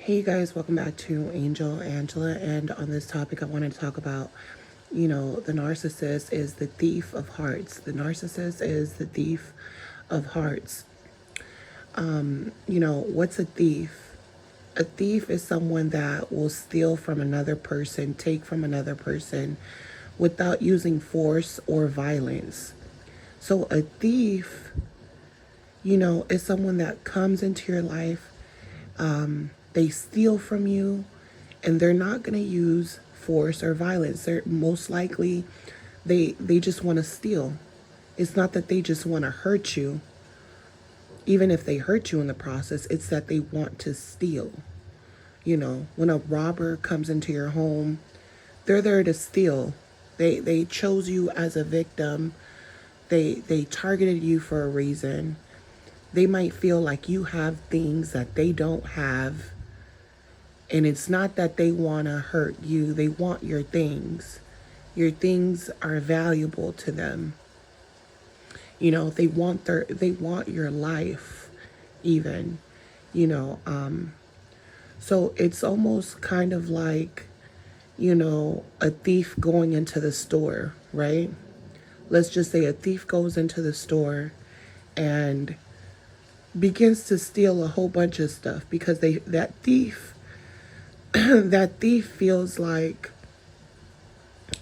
Hey guys, welcome back to Angela. And on this topic, I wanted to talk about, the narcissist is the thief of hearts. The narcissist is the thief of hearts. What's a thief? A thief is someone that will steal from another person, take from another person without using force or violence. So a thief, is someone that comes into your life. They steal from you, and they're not going to use force or violence. They're most likely they just want to steal. It's not that they just want to hurt you. Even if they hurt you in the process, it's that they want to steal. When a robber comes into your home, they're there to steal. They chose you as a victim. They targeted you for a reason. They might feel like you have things that they don't have. And it's not that they want to hurt you. They want your things. Your things are valuable to them. They want your life even, so it's almost kind of like, a thief going into the store, right? Let's just say a thief goes into the store and begins to steal a whole bunch of stuff because that thief that thief feels like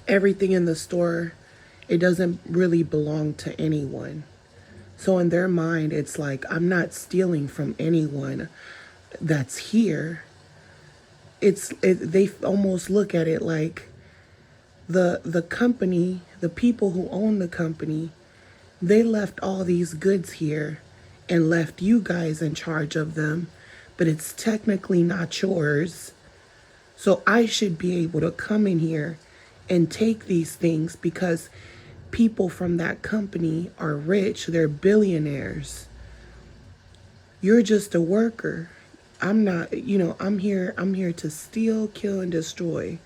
everything in the store, it doesn't really belong to anyone. So in their mind, it's like, I'm not stealing from anyone that's here. They almost look at it like the company, the people who own the company, they left all these goods here and left you guys in charge of them, but it's technically not yours. So I should be able to come in here and take these things because people from that company are rich. They're billionaires. You're just a worker. I'm not, I'm here to steal, kill, and destroy.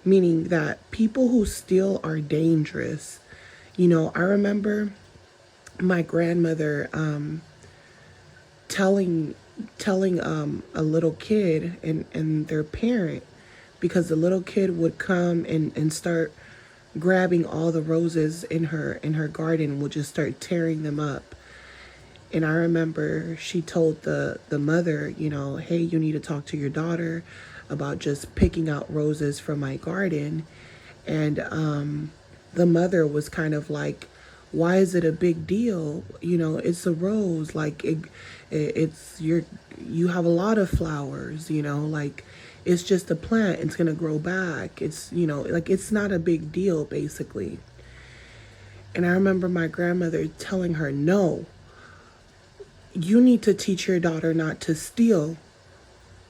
Meaning that people who steal are dangerous. I remember my grandmother telling a little kid and their parent, because the little kid would come and start grabbing all the roses in her garden and would just start tearing them up. And I remember she told the mother, hey, you need to talk to your daughter about just picking out roses from my garden. And the mother was kind of like, why is it a big deal? It's a rose. Like you have a lot of flowers, like it's just a plant. It's going to grow back. It's, like it's not a big deal basically. And I remember my grandmother telling her, no, you need to teach your daughter not to steal.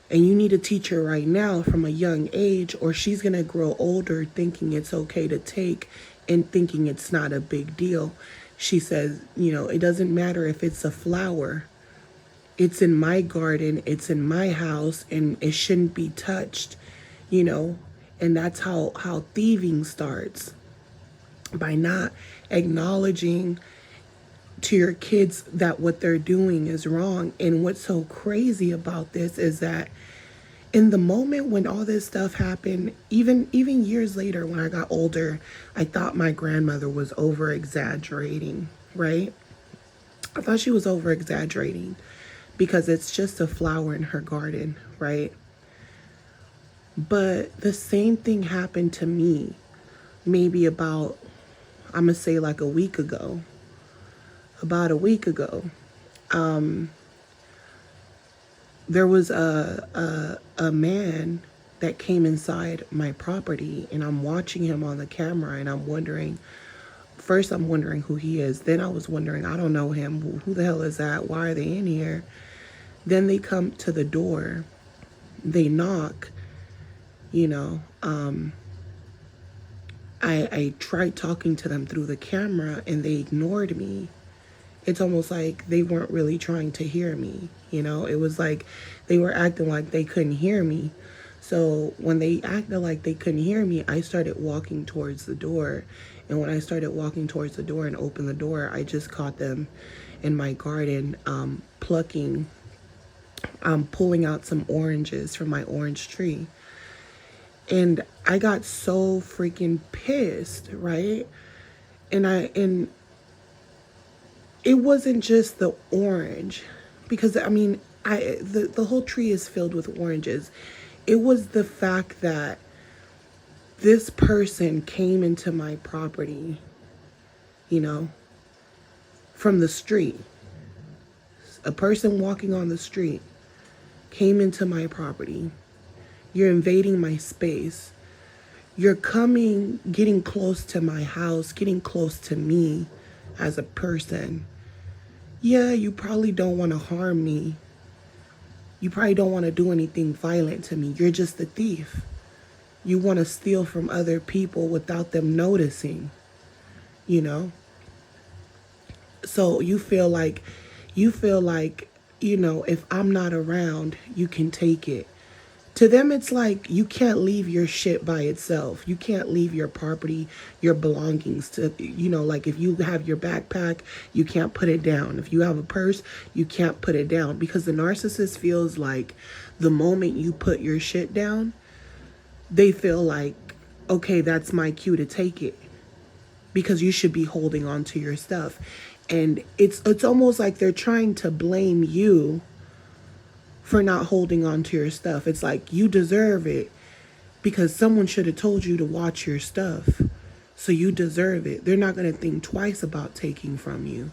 And you need to teach her right now from a young age, or she's going to grow older thinking it's okay to take and thinking it's not a big deal. She says, it doesn't matter if it's a flower. It's in my garden, it's in my house, and it shouldn't be touched, And that's how thieving starts. By not acknowledging to your kids that what they're doing is wrong. And what's so crazy about this is that in the moment when all this stuff happened, even years later when I got older, I thought my grandmother was over exaggerating, right? I thought she was over exaggerating because it's just a flower in her garden, right? But the same thing happened to me maybe about, I'm gonna say like a week ago. About a week ago, there was a man that came inside my property, and I'm watching him on the camera, and I'm wondering who he is. Then I was wondering, I don't know him. Who the hell is that? Why are they in here? Then they come to the door. They knock, I tried talking to them through the camera, and they ignored me. It's almost like they weren't really trying to hear me. It was like they were acting like they couldn't hear me. So when they acted like they couldn't hear me, I started walking towards the door. And when I started walking towards the door and opened the door, I just caught them in my garden plucking I'm pulling out some oranges from my orange tree. And I got so freaking pissed, right? And it wasn't just the orange, because I mean, the whole tree is filled with oranges. It was the fact that this person came into my property, you know, from the street. A person walking on the street came into my property. You're invading my space. You're coming, getting close to my house, getting close to me as a person. Yeah, you probably don't want to harm me. You probably don't want to do anything violent to me. You're just a thief. You want to steal from other people without them noticing, you know? So you feel like, you know, if I'm not around, you can take it. To them, it's like you can't leave your shit by itself. You can't leave your property, your belongings to, you know, like if you have your backpack, you can't put it down. If you have a purse, you can't put it down, because the narcissist feels like the moment you put your shit down, they feel like, okay, that's my cue to take it, because you should be holding on to your stuff. And it's almost like they're trying to blame you for not holding on to your stuff. It's like you deserve it because someone should have told you to watch your stuff. So you deserve it. They're not going to think twice about taking from you.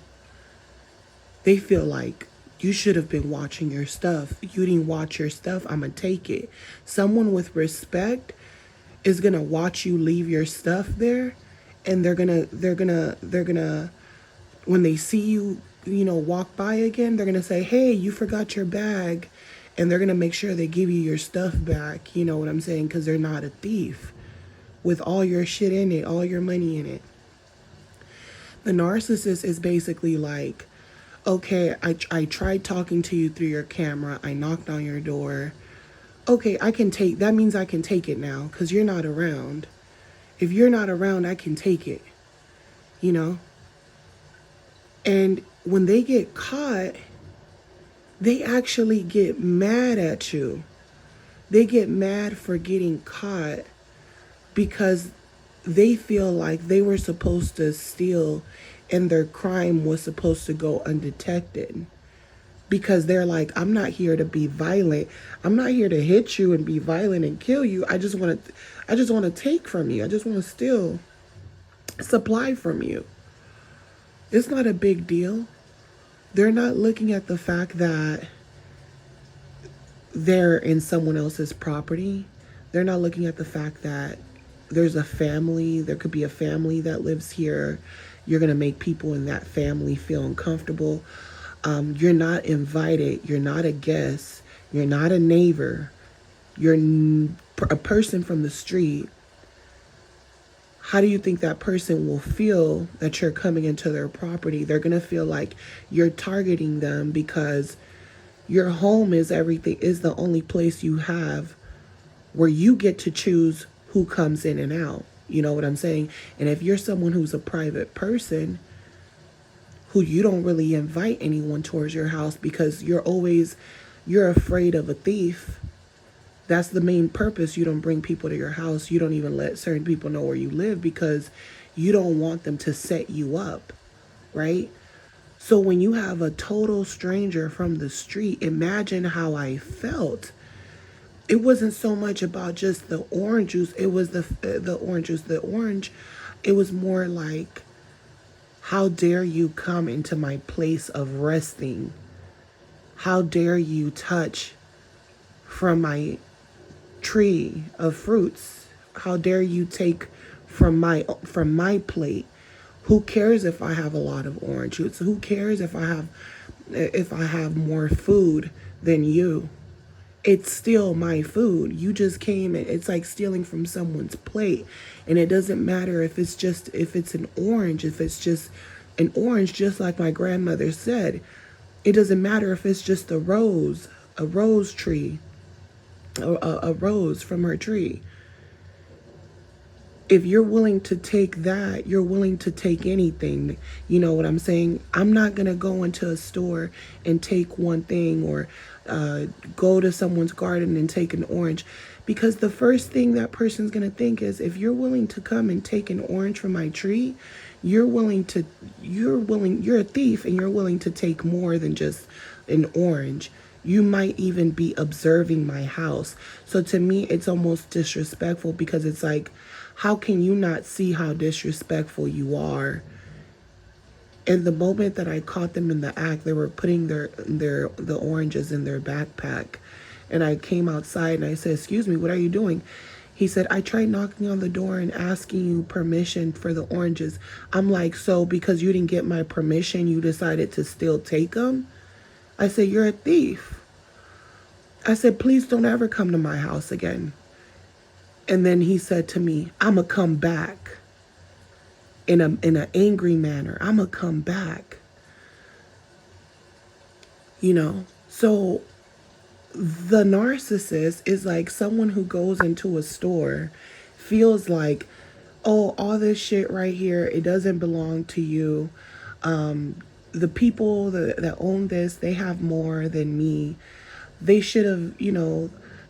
They feel like you should have been watching your stuff. You didn't watch your stuff. I'm going to take it. Someone with respect is going to watch you leave your stuff there, and they're going to when they see you, you know, walk by again, they're going to say, "Hey, you forgot your bag." And they're going to make sure they give you your stuff back. You know what I'm saying? Because they're not a thief with all your shit in it, all your money in it. The narcissist is basically like, okay, I tried talking to you through your camera. I knocked on your door. Okay, that means I can take it now because you're not around. If you're not around, I can take it, you know? And when they get caught, they actually get mad at you. They get mad for getting caught because they feel like they were supposed to steal and their crime was supposed to go undetected. Because they're like, I'm not here to be violent. I'm not here to hit you and be violent and kill you. I just want to take from you. I just want to steal supply from you. It's not a big deal. They're not looking at the fact that they're in someone else's property. They're not looking at the fact that there's a family. There could be a family that lives here. You're going to make people in that family feel uncomfortable. You're not invited. You're not a guest. You're not a neighbor. You're a person from the street. How do you think that person will feel that you're coming into their property? They're going to feel like you're targeting them because your home is everything, is the only place you have where you get to choose who comes in and out. You know what I'm saying? And if you're someone who's a private person, who you don't really invite anyone towards your house because you're afraid of a thief. That's the main purpose. You don't bring people to your house. You don't even let certain people know where you live because you don't want them to set you up, right? So when you have a total stranger from the street, imagine how I felt. It wasn't so much about just the orange juice. It was the orange juice, the orange. It was more like, how dare you come into my place of resting? How dare you touch from my tree of fruits? How dare you take from my plate? Who cares if I have a lot of orange juice? Who cares if I have more food than you? It's still my food. You just came and it's like stealing from someone's plate. And it doesn't matter if it's an orange, if it's just an orange, just like my grandmother said. It doesn't matter if it's just a rose tree, a rose from her tree. If you're willing to take that, you're willing to take anything. You know what I'm saying? I'm not going to go into a store and take one thing, or go to someone's garden and take an orange. Because the first thing that person's going to think is, if you're willing to come and take an orange from my tree, you're a thief, and you're willing to take more than just an orange. You might even be observing my house. So to me, it's almost disrespectful, because it's like, how can you not see how disrespectful you are? And the moment that I caught them in the act, they were putting the oranges in their backpack. And I came outside and I said, "Excuse me, what are you doing?" He said, "I tried knocking on the door and asking you permission for the oranges." I'm like, "So because you didn't get my permission, you decided to still take them?" I said, "You're a thief." I said, "Please don't ever come to my house again." And then he said to me, "I'ma come back." In an angry manner, "I'ma come back." So the narcissist is like someone who goes into a store, feels like, oh, all this shit right here, it doesn't belong to you. The people that own this, they have more than me. They should have,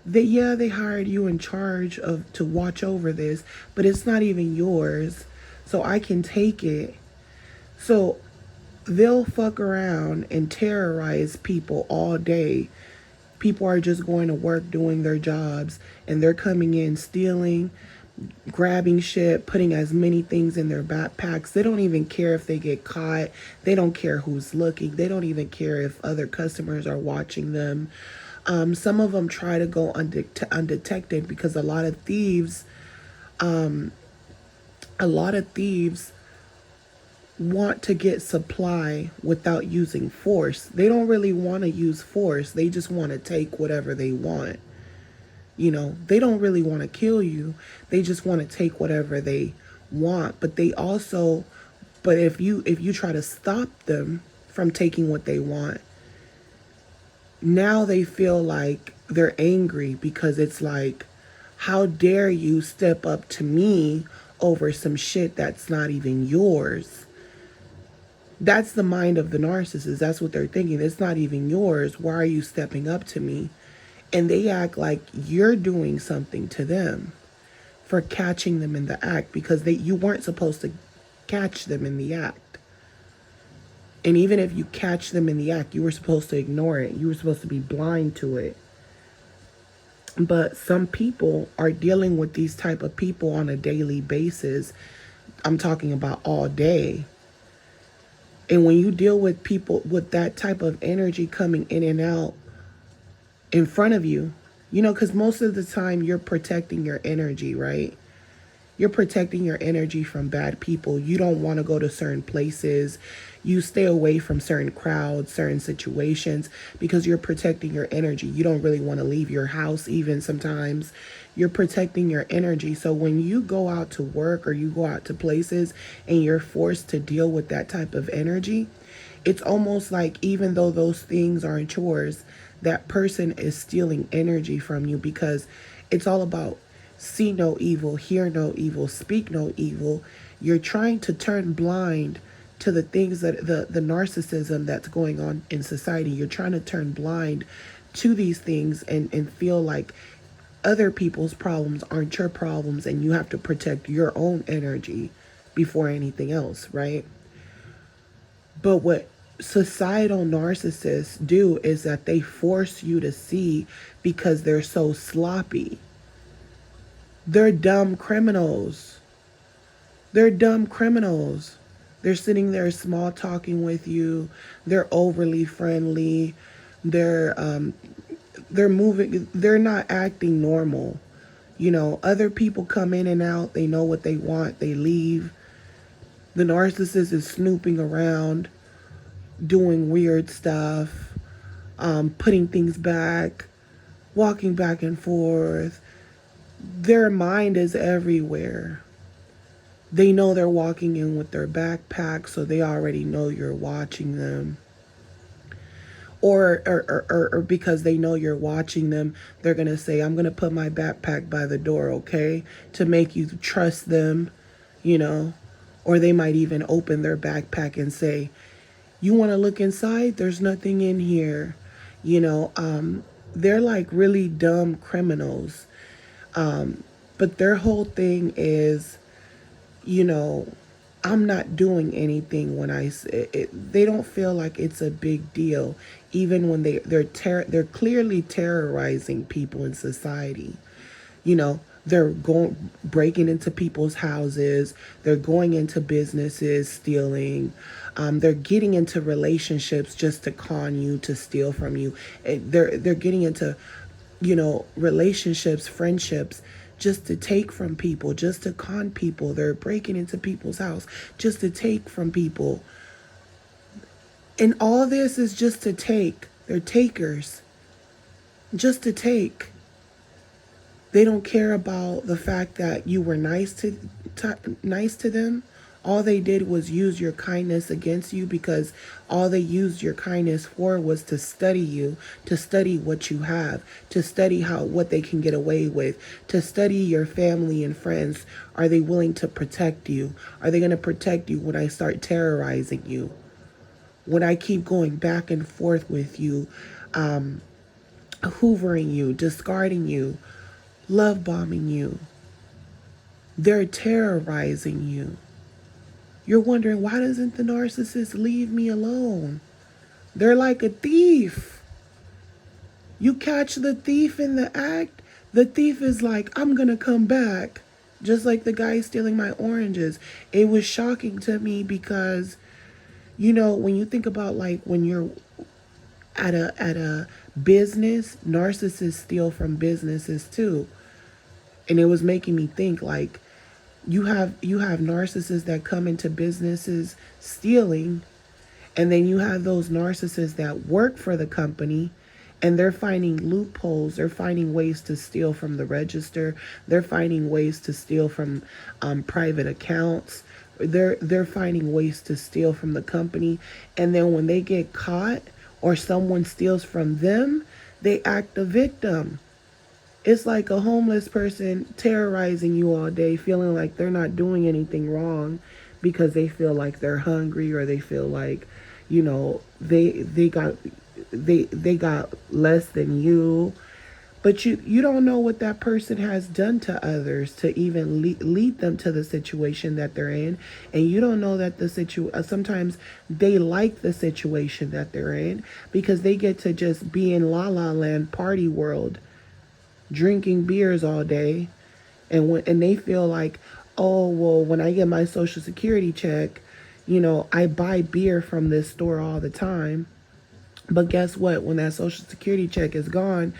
they hired you in charge of to watch over this, but it's not even yours, so I can take it. So they'll fuck around and terrorize people all day. People are just going to work, doing their jobs, and they're coming in, stealing, grabbing shit, putting as many things in their backpacks. They don't even care if they get caught. They don't care who's looking. They don't even care if other customers are watching them. Some of them try to go undetected, because a lot of thieves want to get supply without using force. They don't really want to use force. They just want to take whatever they want. They don't really want to kill you. They just want to take whatever they want. But if you try to stop them from taking what they want, now they feel like they're angry, because it's like, how dare you step up to me over some shit that's not even yours? That's the mind of the narcissist. That's what they're thinking. It's not even yours. Why are you stepping up to me? And they act like you're doing something to them for catching them in the act, because you weren't supposed to catch them in the act. And even if you catch them in the act, you were supposed to ignore it. You were supposed to be blind to it. But some people are dealing with these type of people on a daily basis. I'm talking about all day. And when you deal with people with that type of energy coming in and out in front of you, because most of the time you're protecting your energy, right? You're protecting your energy from bad people. You don't want to go to certain places. You stay away from certain crowds, certain situations, because you're protecting your energy. You don't really want to leave your house even sometimes. You're protecting your energy. So when you go out to work or you go out to places and you're forced to deal with that type of energy, it's almost like, even though those things aren't yours, that person is stealing energy from you, because it's all about see no evil, hear no evil, speak no evil. You're trying to turn blind to the things that the narcissism that's going on in society. You're trying to turn blind to these things and feel like other people's problems aren't your problems, and you have to protect your own energy before anything else, right? But what societal narcissists do is that they force you to see, because they're so sloppy. They're dumb criminals. They're dumb criminals. They're sitting there small talking with you. They're overly friendly. They're moving. They're not acting normal. Other people come in and out. They know what they want. They leave. The narcissist is snooping around, doing weird stuff, putting things back, walking back and forth. Their mind is everywhere. They know they're walking in with their backpack, so they already know you're watching them. Or because they know you're watching them, they're going to say, "I'm going to put my backpack by the door, okay?" To make you trust them, Or they might even open their backpack and say, "You want to look inside? There's nothing in here." You know, they're like really dumb criminals. But their whole thing is, you know, I'm not doing anything when they don't feel like it's a big deal, even when they're clearly terrorizing people in society. You know, they're going breaking into people's houses, they're going into businesses, stealing. They're getting into relationships just to con you, to steal from you. They're getting into, you know, relationships, friendships, just to take from people, just to con people. They're breaking into people's house just to take from people. And all this is just to take. They're takers. Just to take. They don't care about the fact that you were nice to them. All they did was use your kindness against you, because all they used your kindness for was to study you, to study what you have, to study what they can get away with, to study your family and friends. Are they willing to protect you? Are they going to protect you when I start terrorizing you? When I keep going back and forth with you, hoovering you, discarding you, love bombing you. They're terrorizing you. You're wondering, why doesn't the narcissist leave me alone? They're like a thief. You catch the thief in the act, the thief is like, I'm gonna come back. Just like the guy stealing my oranges. It was shocking to me because, you know, when you think about like when you're at a business, narcissists steal from businesses too. And it was making me think like, you have narcissists that come into businesses stealing, and then you have those narcissists that work for the company, and they're finding loopholes. They're finding ways to steal from the register. They're finding ways to steal from private accounts. They're finding ways to steal from the company, and then when they get caught or someone steals from them, they act a victim. It's like a homeless person terrorizing you all day, feeling like they're not doing anything wrong because they feel like they're hungry, or they feel like, you know, they got less than you. But you don't know what that person has done to others to even lead them to the situation that they're in. And you don't know that sometimes they like the situation that they're in because they get to just be in la la land party world, drinking beers all day. And they feel like, oh well, when I get my social security check, you know, I buy beer from this store all the time. But guess what? When that social security check is gone,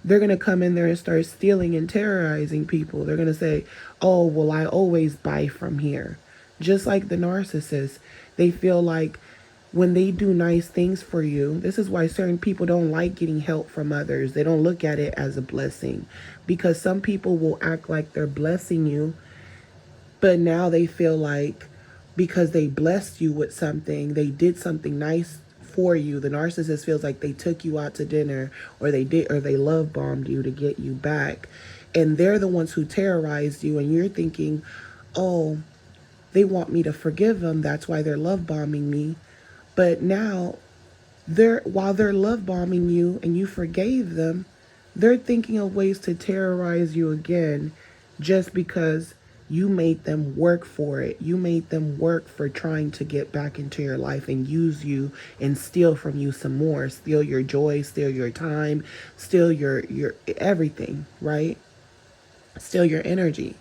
they're going to come in there and start stealing and terrorizing people. They're going to say, oh, well, I always buy from here. Just like the narcissist, they feel like when they do nice things for you, this is why certain people don't like getting help from others. They don't look at it as a blessing, because some people will act like they're blessing you, but now they feel like because they blessed you with something, they did something nice for you. The narcissist feels like they took you out to dinner, or they love bombed you to get you back. And they're the ones who terrorized you, and you're thinking, oh, they want me to forgive them. That's why they're love bombing me. But now while they're love bombing you and you forgave them, they're thinking of ways to terrorize you again, just because you made them work for it. You made them work for trying to get back into your life and use you and steal from you some more. Steal your joy, steal your time, steal your everything, right? Steal your energy.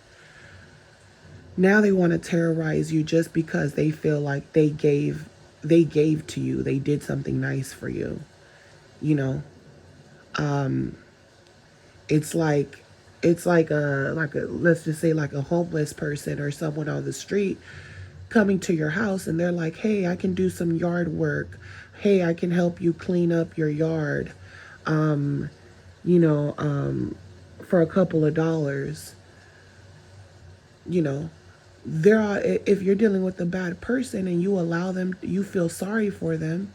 Now they want to terrorize you just because they feel like they gave to you. They did something nice for you. You know, it's like it's like a let's just say like a homeless person or someone on the street coming to your house, and they're like, "Hey, I can do some yard work. Hey, I can help you clean up your yard. Um, you know, for a couple of dollars." You know, if you're dealing with a bad person and you allow them, you feel sorry for them,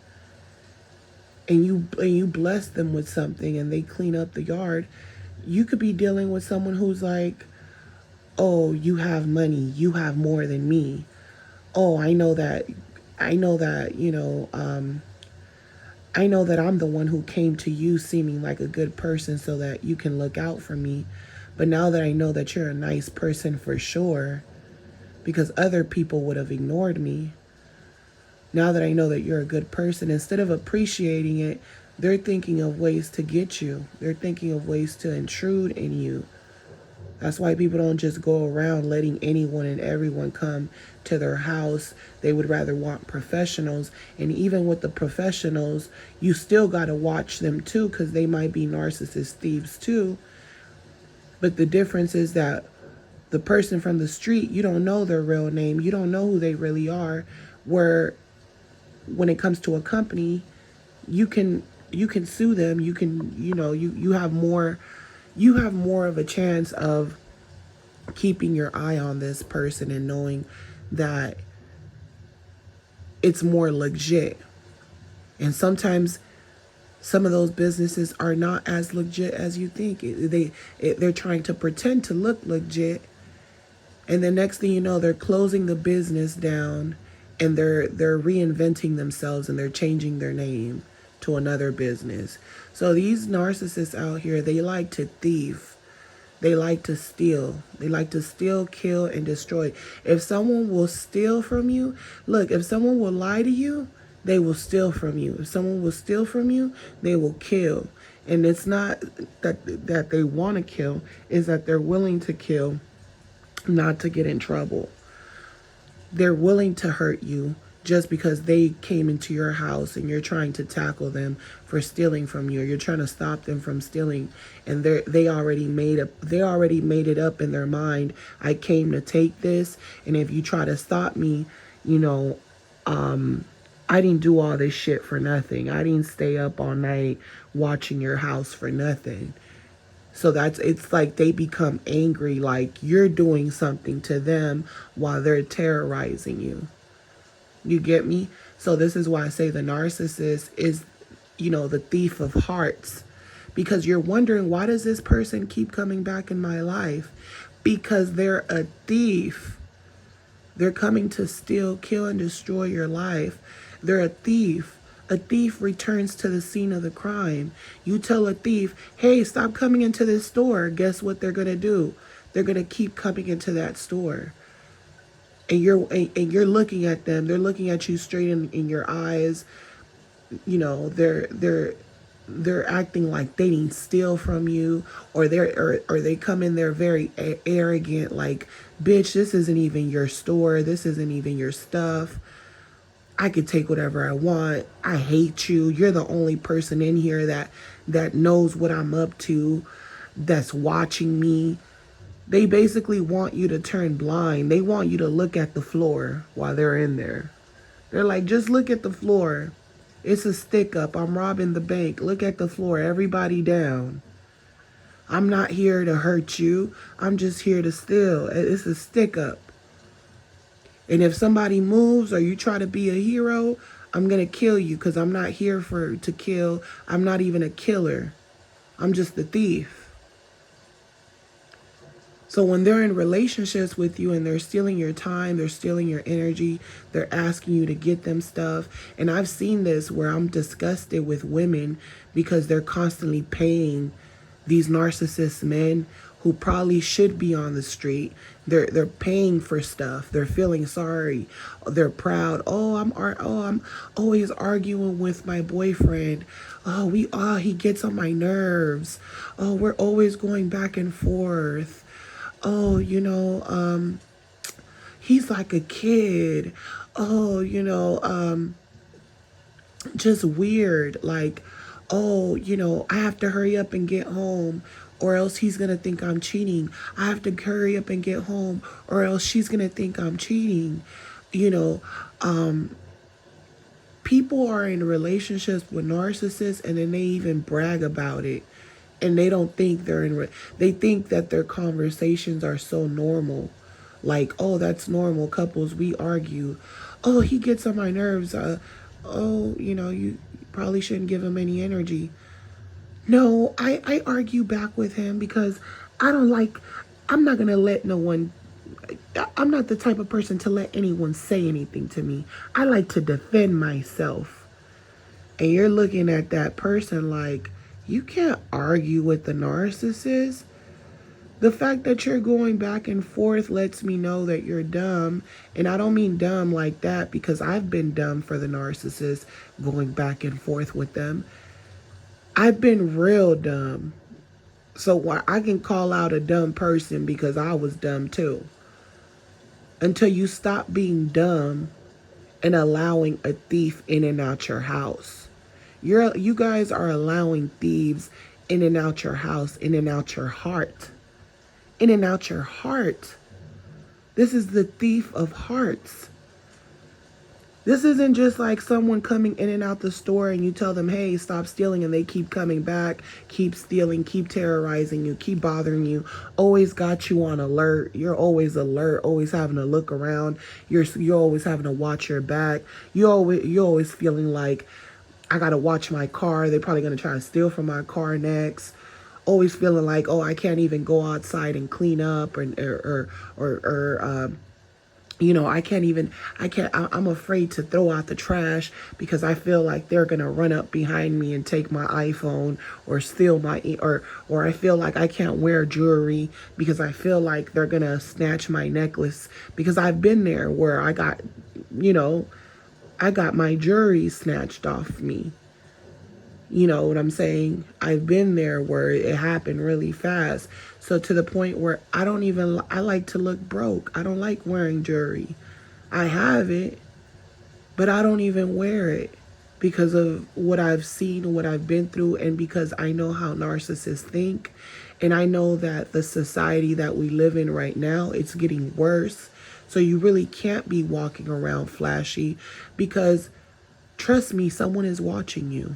and you bless them with something and they clean up the yard, you could be dealing with someone who's like, oh, you have money, you have more than me. Oh, I know that, I know that I'm the one who came to you seeming like a good person so that you can look out for me. But now that I know that you're a nice person for sure, because other people would have ignored me, now that I know that you're a good person, instead of appreciating it, they're thinking of ways to get you. They're thinking of ways to intrude in you. That's why people don't just go around letting anyone and everyone come to their house. They would rather want professionals. And even with the professionals, you still got to watch them too, because they might be narcissist thieves too. But the difference is that the person from the street, you don't know their real name. You don't know who they really are. Where when it comes to a company, you can sue them. You can, you have more of a chance of keeping your eye on this person and knowing that it's more legit. And sometimes some of those businesses are not as legit as you think. They're trying to pretend to look legit, and the next thing you know, they're closing the business down, and they're reinventing themselves, and they're changing their name to another business. So these narcissists out here, they like to thief. They like to steal. They like to steal, kill, and destroy. If someone will steal from you, look, if someone will lie to you, they will steal from you. If someone will steal from you, they will kill. And it's not that they want to kill, it's that they're willing to kill not to get in trouble. They're willing to hurt you just because they came into your house and you're trying to tackle them for stealing from you. You're trying to stop them from stealing, and they already made it up in their mind. I came to take this, and if you try to stop me, I didn't do all this shit for nothing. I didn't stay up all night watching your house for nothing. So it's like they become angry, like you're doing something to them while they're terrorizing you. You get me? So this is why I say the narcissist is, the thief of hearts. Because you're wondering, why does this person keep coming back in my life? Because they're a thief. They're coming to steal, kill, and destroy your life. They're a thief. A thief returns to the scene of the crime. You tell a thief, hey, stop coming into this store. Guess what they're going to do? They're going to keep coming into that store. And you're looking at them. They're looking at you straight in your eyes. They're acting like they didn't steal from you, or they come in there very arrogant, like, bitch, this isn't even your store. This isn't even your stuff. I could take whatever I want. I hate you. You're the only person in here that knows what I'm up to, that's watching me. They basically want you to turn blind. They want you to look at the floor while they're in there. They're like, just look at the floor. It's a stick up. I'm robbing the bank. Look at the floor. Everybody down. I'm not here to hurt you. I'm just here to steal. It's a stick up. And if somebody moves or you try to be a hero, I'm going to kill you, because I'm not here to kill. I'm not even a killer. I'm just a thief. So when they're in relationships with you and they're stealing your time, they're stealing your energy, they're asking you to get them stuff. And I've seen this where I'm disgusted with women because they're constantly paying these narcissist men who probably should be on the street. They're paying for stuff. They're feeling sorry. They're proud. I'm always arguing with my boyfriend. He gets on my nerves. We're always going back and forth. He's like a kid. Just weird. Like, I have to hurry up and get home, or else he's going to think I'm cheating. I have to hurry up and get home, or else she's going to think I'm cheating. People are in relationships with narcissists, and then they even brag about it. And they don't think they think that their conversations are so normal. Like, that's normal. Couples, we argue. He gets on my nerves. You probably shouldn't give him any energy. No, I argue back with him because I'm not going to let no one, I'm not the type of person to let anyone say anything to me. I like to defend myself. And you're looking at that person like, you can't argue with the narcissist. The fact that you're going back and forth lets me know that you're dumb. And I don't mean dumb like that, because I've been dumb for the narcissist, going back and forth with them. I've been real dumb. So I can call out a dumb person because I was dumb too. Until you stop being dumb and allowing a thief in and out your house. You guys are allowing thieves in and out your house, in and out your heart. In and out your heart. This is the thief of hearts. This isn't just like someone coming in and out the store and you tell them, hey, stop stealing, and they keep coming back, keep stealing, keep terrorizing you, keep bothering you, always got you on alert. You're always alert, always having to look around. You're always having to watch your back. You're always feeling like, I got to watch my car. They're probably going to try to steal from my car next. Always feeling like, oh, I can't even go outside and clean up, I'm afraid to throw out the trash because I feel like they're going to run up behind me and take my iPhone or steal or I feel like I can't wear jewelry because I feel like they're going to snatch my necklace, because I've been there where I got my jewelry snatched off me. You know what I'm saying? I've been there where it happened really fast. So to the point where I like to look broke. I don't like wearing jewelry. I have it, but I don't even wear it because of what I've seen and what I've been through, and because I know how narcissists think. And I know that the society that we live in right now, it's getting worse. So you really can't be walking around flashy, because trust me, someone is watching you.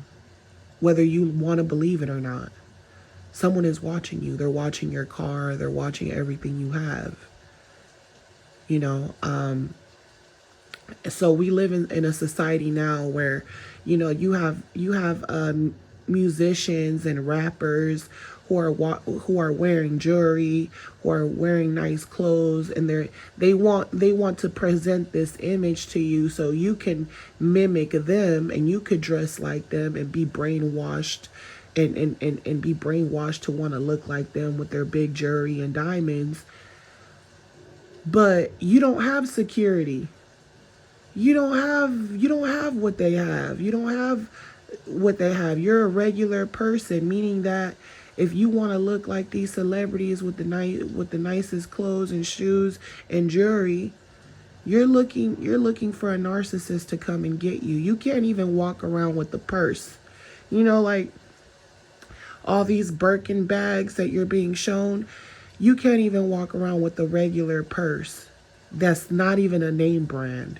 Whether you want to believe it or not, someone is watching you. They're watching your car. They're watching everything you have. So we live in a society now where, you have musicians and rappers who are wearing jewelry, who are wearing nice clothes, and they want to present this image to you so you can mimic them, and you could dress like them and be brainwashed and be brainwashed to want to look like them with their big jewelry and diamonds. But you don't have security. You don't have what they have. You don't have what they have. You're a regular person, meaning that if you want to look like these celebrities with the nicest clothes and shoes and jewelry, you're looking for a narcissist to come and get you. You can't even walk around with the purse. Like all these Birkin bags that you're being shown, you can't even walk around with a regular purse. That's not even a name brand.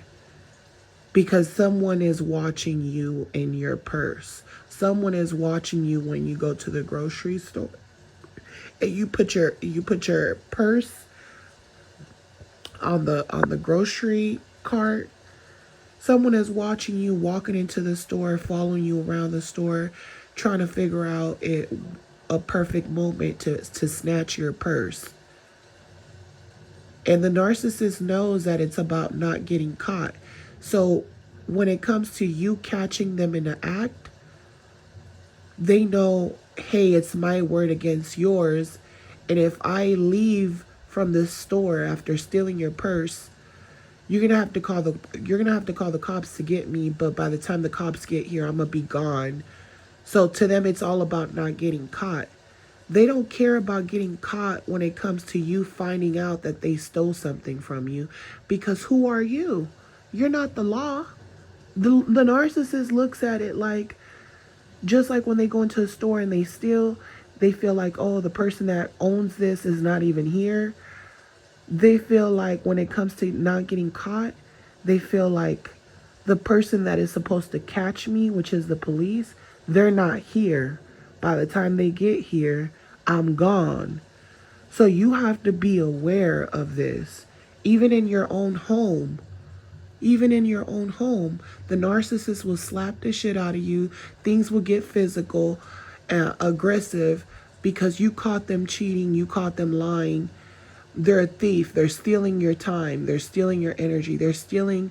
Because someone is watching you in your purse. Someone is watching you when you go to the grocery store. And you put your purse on the grocery cart. Someone is watching you walking into the store, following you around the store, trying to figure out a perfect moment to snatch your purse. And the narcissist knows that it's about not getting caught. So when it comes to you catching them in the act, they know, hey, it's my word against yours. And if I leave from this store after stealing your purse, you're gonna have to call the cops to get me. But by the time the cops get here, I'm gonna be gone. So to them, it's all about not getting caught. They don't care about getting caught when it comes to you finding out that they stole something from you, because who are you? You're not the law. The narcissist looks at it like, just like when they go into a store and they steal, they feel like, oh, the person that owns this is not even here. They feel like when it comes to not getting caught, they feel like the person that is supposed to catch me, which is the police, they're not here. By the time they get here, I'm gone. So you have to be aware of this. Even in your own home. Even in your own home, the narcissist will slap the shit out of you. Things will get physical, aggressive, because you caught them cheating, you caught them lying. They're a thief. They're stealing your time. They're stealing your energy. They're stealing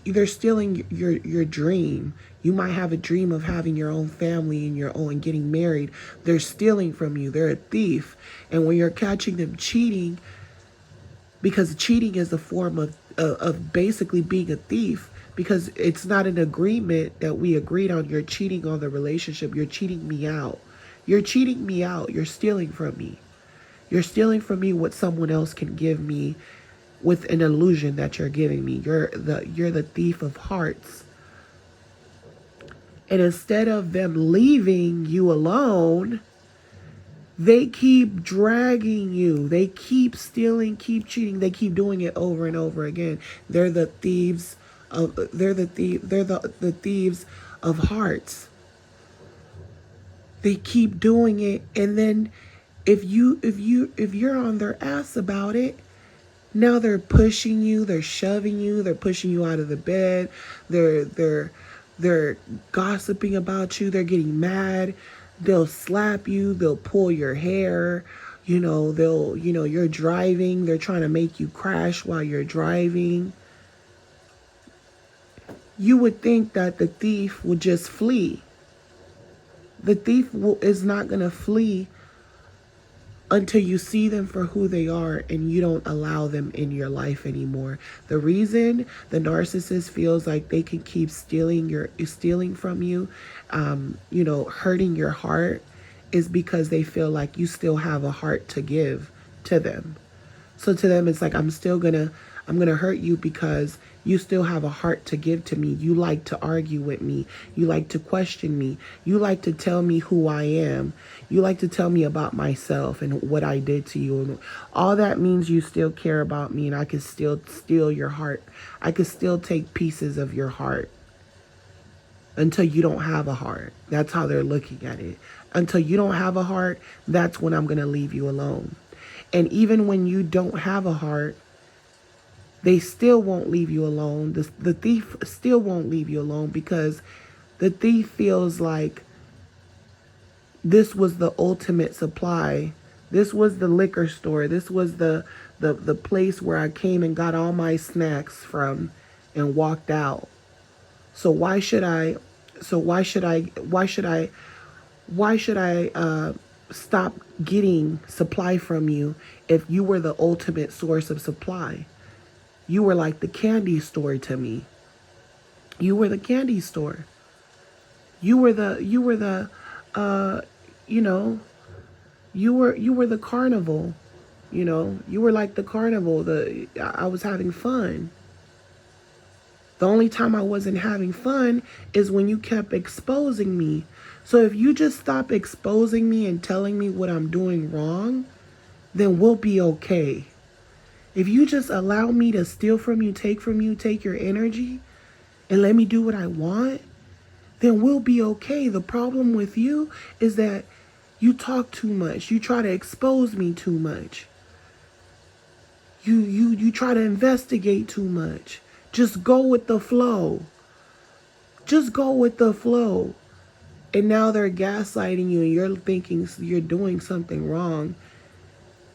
they're stealing your dream. You might have a dream of having your own family and your own getting married. They're stealing from you. They're a thief. And when you're catching them cheating, because cheating is a form of basically being a thief, because it's not an agreement that we agreed on. You're cheating on the relationship. You're cheating me out. You're cheating me out. You're stealing from me. You're stealing from me what someone else can give me with an illusion that you're giving me. You're the thief of hearts. And instead of them leaving you alone, they keep dragging you. They keep stealing, keep cheating. They keep doing it over and over again. They're the thieves of the thieves of hearts. They keep doing it, and then if you're on their ass about it, now they're pushing you, they're shoving you, they're pushing you out of the bed, they're gossiping about you, they're getting mad, they'll slap you, they'll pull your hair, you're driving, they're trying to make you crash while you're driving. You would think that the thief would just flee. The thief is not going to flee until you see them for who they are and you don't allow them in your life anymore. The reason the narcissist feels like they can keep stealing from you, hurting your heart, is because they feel like you still have a heart to give to them. So to them, it's like, I'm gonna hurt you because you still have a heart to give to me. You like to argue with me. You like to question me. You like to tell me who I am. You like to tell me about myself and what I did to you. And all that means you still care about me, and I can still steal your heart. I can still take pieces of your heart until you don't have a heart. That's how they're looking at it. Until you don't have a heart, that's when I'm going to leave you alone. And even when you don't have a heart, they still won't leave you alone. The thief still won't leave you alone, because the thief feels like this was the ultimate supply. This was the liquor store. This was the place where I came and got all my snacks from and walked out. So why should I stop getting supply from you if you were the ultimate source of supply? You were like the candy store to me. You were the candy store. You were the carnival. You were like the carnival. I was having fun. The only time I wasn't having fun is when you kept exposing me. So if you just stop exposing me and telling me what I'm doing wrong, then we'll be okay. If you just allow me to steal from you, take your energy, and let me do what I want, then we'll be okay. The problem with you is that you talk too much. You try to expose me too much. You try to investigate too much. Just go with the flow. Just go with the flow. And now they're gaslighting you, and you're thinking you're doing something wrong,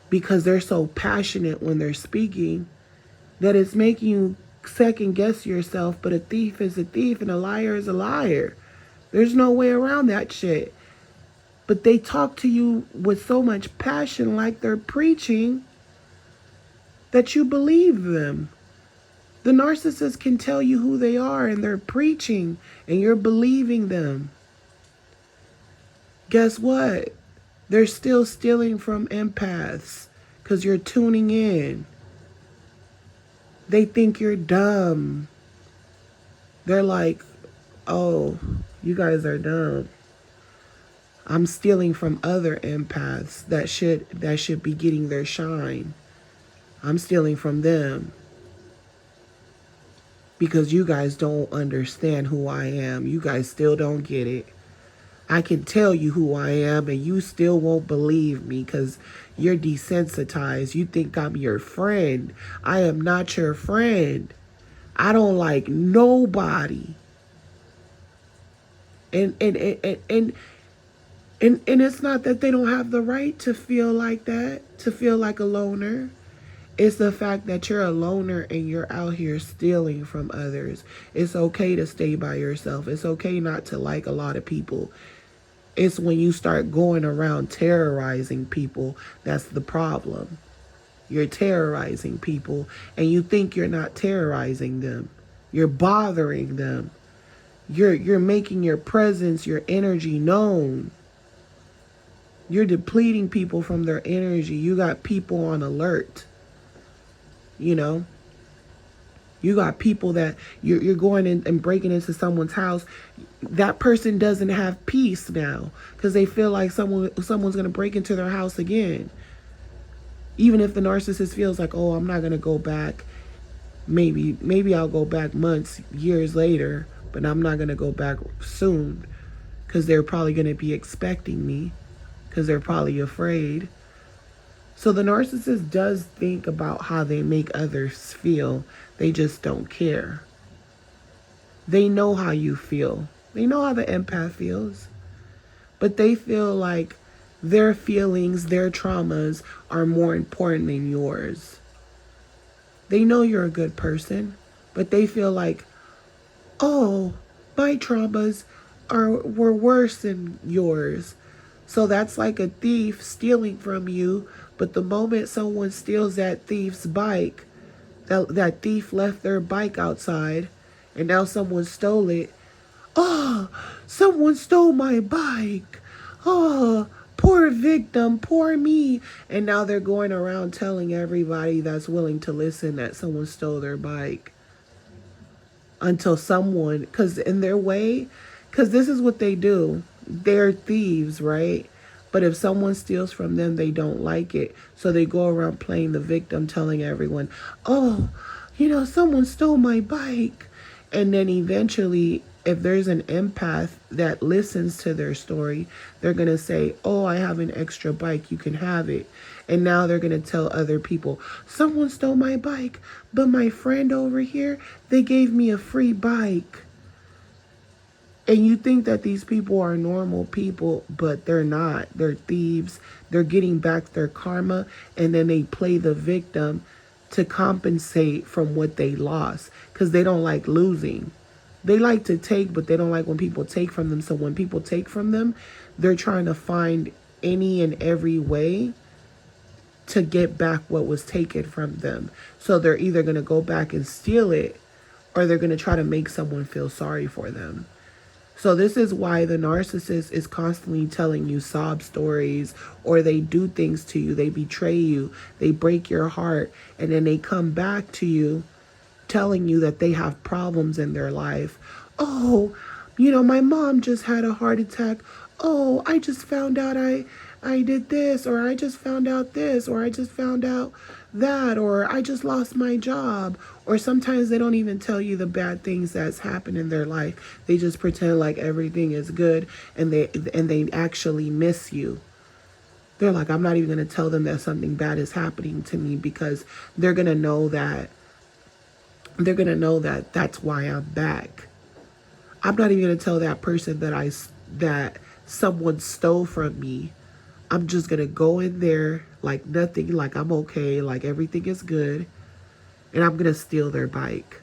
because they're so passionate when they're speaking that it's making you second guess yourself. But a thief is a thief and a liar is a liar. There's no way around that shit. But they talk to you with so much passion, like they're preaching, that you believe them. The narcissist can tell you who they are, and they're preaching, and you're believing them. Guess what? They're still stealing from empaths because you're tuning in. They think you're dumb. They're like, oh, you guys are dumb. I'm stealing from other empaths that should be getting their shine. I'm stealing from them because you guys don't understand who I am. You guys still don't get it. I can tell you who I am, and you still won't believe me because you're desensitized. You think I'm your friend. I am not your friend. I don't like nobody. And it's not that they don't have the right to feel like that, to feel like a loner. It's the fact that you're a loner and you're out here stealing from others. It's okay to stay by yourself. It's okay not to like a lot of people. It's when you start going around terrorizing people that's the problem. You're terrorizing people and you think you're not terrorizing them. You're bothering them. You're making your presence, your energy known. You're depleting people from their energy. You got people on alert. You know, you got people that you're going in and breaking into someone's house. That person doesn't have peace now because they feel like someone's going to break into their house again. Even if the narcissist feels like, oh, I'm not going to go back. Maybe I'll go back months, years later, but I'm not going to go back soon because they're probably going to be expecting me because they're probably afraid. So the narcissist does think about how they make others feel. They just don't care. They know how you feel. They know how the empath feels. But they feel like their feelings, their traumas are more important than yours. They know you're a good person, but they feel like, oh, my traumas were worse than yours. So that's like a thief stealing from you. But the moment someone steals that thief's bike, that thief left their bike outside and now someone stole it. Oh, someone stole my bike. Oh, poor victim, poor me. And now they're going around telling everybody that's willing to listen that someone stole their bike. Until someone, because in their way, because this is what they do. They're thieves, right? But if someone steals from them, they don't like it. So they go around playing the victim, telling everyone, oh, someone stole my bike. And then eventually, if there's an empath that listens to their story, they're going to say, oh, I have an extra bike. You can have it. And now they're going to tell other people, someone stole my bike, but my friend over here, they gave me a free bike. And you think that these people are normal people, but they're not. They're thieves. They're getting back their karma, and then they play the victim to compensate from what they lost because they don't like losing. They like to take, but they don't like when people take from them. So when people take from them, they're trying to find any and every way to get back what was taken from them. So they're either going to go back and steal it, or they're going to try to make someone feel sorry for them. So this is why the narcissist is constantly telling you sob stories, or they do things to you. They betray you. They break your heart. And then they come back to you telling you that they have problems in their life. Oh, my mom just had a heart attack. Oh, I just found out I did this, or I just found out this, or I just found out that, or I just lost my job. Or sometimes they don't even tell you the bad things that's happened in their life. They just pretend like everything is good, and they actually miss you. They're like, I'm not even going to tell them that something bad is happening to me because they're going to know that that's why I'm back. I'm not even going to tell that person that someone stole from me. I'm just going to go in there like nothing, like I'm okay, like everything is good, and I'm going to steal their bike.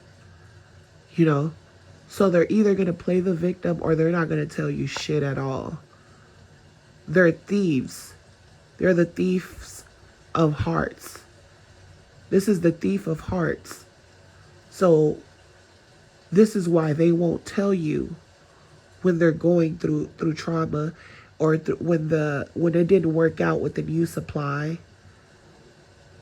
So they're either going to play the victim or they're not going to tell you shit at all. They're thieves. They're the thieves of hearts. This is the thief of hearts. So this is why they won't tell you when they're going through trauma, or when it didn't work out with the new supply.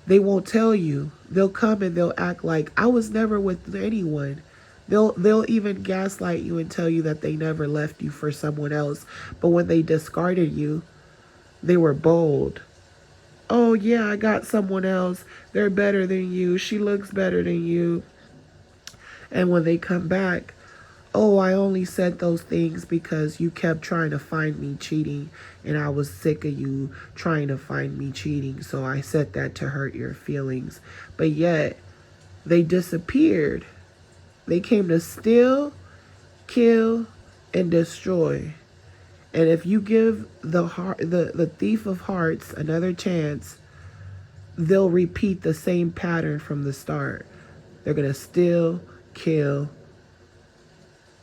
They won't tell you. They'll come and they'll act like I was never with anyone. They'll even gaslight you and tell you that they never left you for someone else. But when they discarded you, they were bold. Oh yeah, I got someone else. They're better than you. She looks better than you. And when they come back, oh, I only said those things because you kept trying to find me cheating, and I was sick of you trying to find me cheating, so I said that to hurt your feelings. But yet, they disappeared. They came to steal, kill, and destroy. And if you give the thief of hearts another chance, they'll repeat the same pattern from the start. They're going to steal, kill,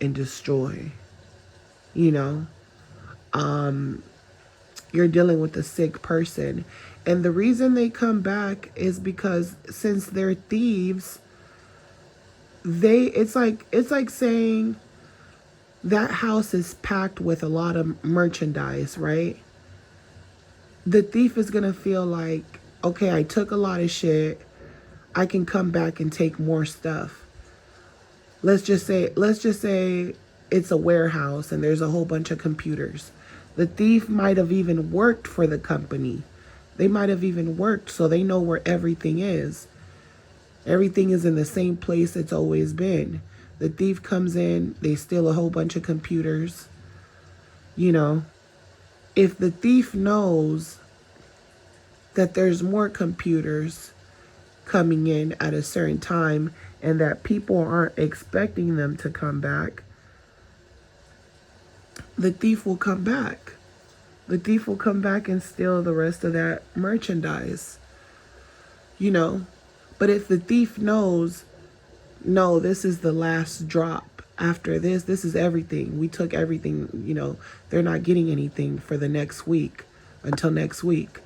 and destroy. You know, you're dealing with a sick person. And the reason they come back is because since they're thieves, it's like saying that house is packed with a lot of merchandise, right? The thief is going to feel like, okay, I took a lot of shit. I can come back and take more stuff. Let's just say it's a warehouse and there's a whole bunch of computers. The thief might have even worked for the company. They might have even worked, so they know where everything is. Everything is in the same place it's always been. The thief comes in, they steal a whole bunch of computers. You know, if the thief knows that there's more computers coming in at a certain time and that people aren't expecting them to come back, the thief will come back. The thief will come back and steal the rest of that merchandise, you know. But if the thief knows, no, this is the last drop. After this is everything. We took everything, you know, they're not getting anything for the next week, until next week.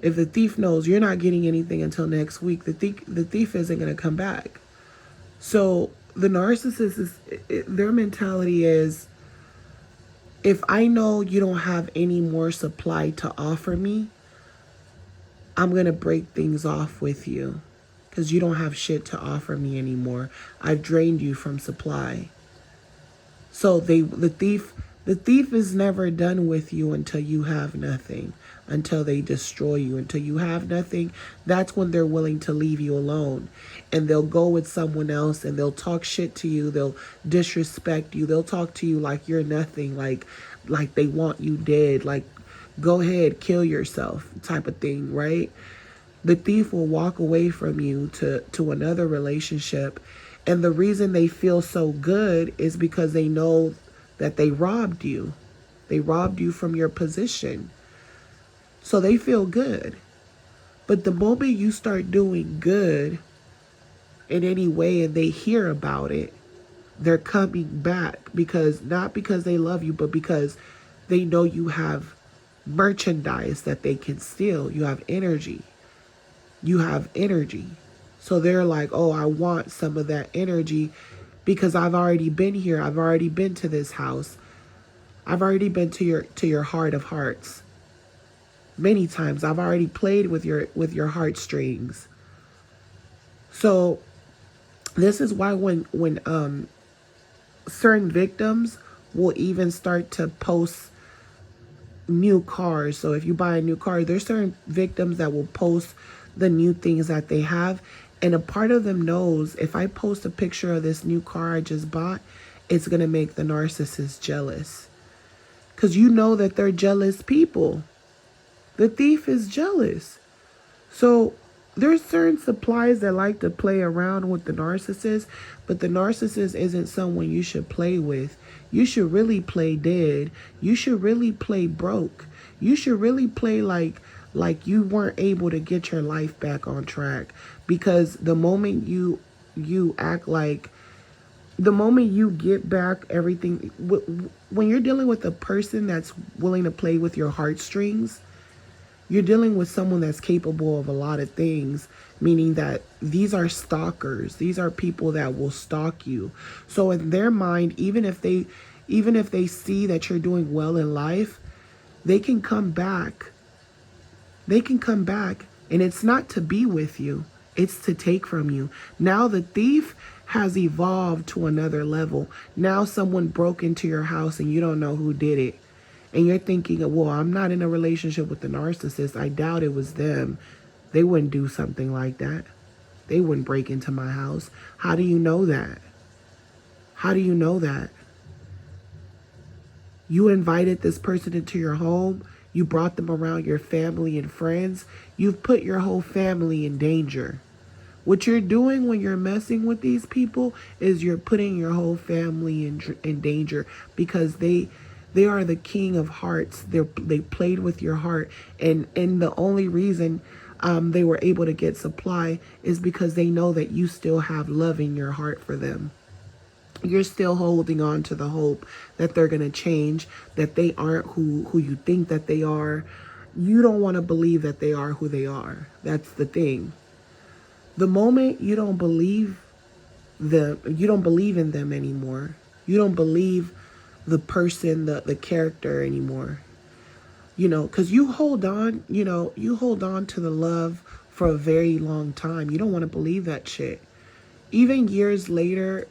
If the thief knows you're not getting anything until next week, the thief isn't going to come back. So the narcissist their mentality is, if I know you don't have any more supply to offer me, I'm going to break things off with you because you don't have shit to offer me anymore. I've drained you from supply. So the thief is never done with you until you have nothing, until they destroy you, until you have nothing. That's when they're willing to leave you alone. And they'll go with someone else and they'll talk shit to you. They'll disrespect you. They'll talk to you like you're nothing, like they want you dead, like go ahead, kill yourself type of thing, right? The thief will walk away from you to another relationship. And the reason they feel so good is because they know that they robbed you. They robbed you from your position. So they feel good. But the moment you start doing good in any way and they hear about it, they're coming back, because not because they love you, but because they know you have merchandise that they can steal. You have energy. You have energy. So they're like, oh, I want some of that energy because I've already been here. I've already been to this house. I've already been to your heart of hearts. Many times I've already played with your heartstrings. So this is why when certain victims will even start to post new cars. So if you buy a new car, there's certain victims that will post the new things that they have. And a part of them knows, if I post a picture of this new car I just bought, it's going to make the narcissist jealous. Because you know that they're jealous people. The thief is jealous. So there's certain supplies that like to play around with the narcissist, but the narcissist isn't someone you should play with. You should really play dead. You should really play broke. You should really play like you weren't able to get your life back on track. Because the moment you act like, the moment you get back everything, when you're dealing with a person that's willing to play with your heartstrings, you're dealing with someone that's capable of a lot of things, meaning that these are stalkers. These are people that will stalk you. So in their mind, even if they see that you're doing well in life, they can come back. They can come back, and it's not to be with you. It's to take from you. Now the thief has evolved to another level. Now someone broke into your house and you don't know who did it. And you're thinking, well, I'm not in a relationship with the narcissist. I doubt it was them. They wouldn't do something like that. They wouldn't break into my house. How do you know that? How do you know that? You invited this person into your home. You brought them around your family and friends. You've put your whole family in danger. What you're doing when you're messing with these people is you're putting your whole family in danger, because they are the king of hearts. They played with your heart. And the only reason they were able to get supply is because they know that you still have love in your heart for them. You're still holding on to the hope that they're going to change, that they aren't who you think that they are. You don't want to believe that they are who they are. That's the thing. The moment you don't believe them, you don't believe in them anymore. You don't believe the person, the character anymore. You know, because you hold on, you hold on to the love for a very long time. You don't want to believe that shit. Even years later,